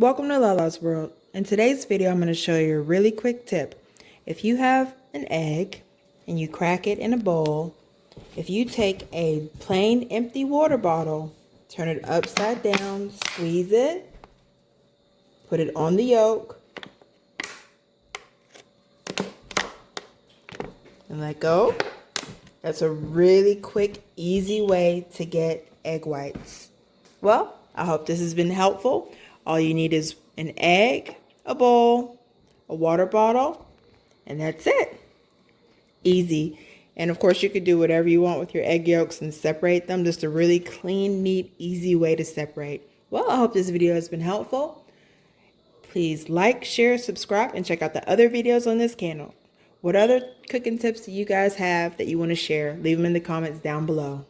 Welcome to Lalas World. In today's video, I'm going to show you a really quick tip. If you have an egg and you crack it in a bowl, if you take a plain empty water bottle, turn it upside down, squeeze it, put it on the yolk, and let go. That's a really quick, easy way to get egg whites. Well, I hope this has been helpful. All you need is an egg, a bowl, a water bottle, and that's it. Easy. And of course, you could do whatever you want with your egg yolks and separate them. Just a really clean, neat, easy way to separate. Well, I hope this video has been helpful. Please like, share, subscribe, and check out the other videos on this channel. What other cooking tips do you guys have that you want to share? Leave them in the comments down below.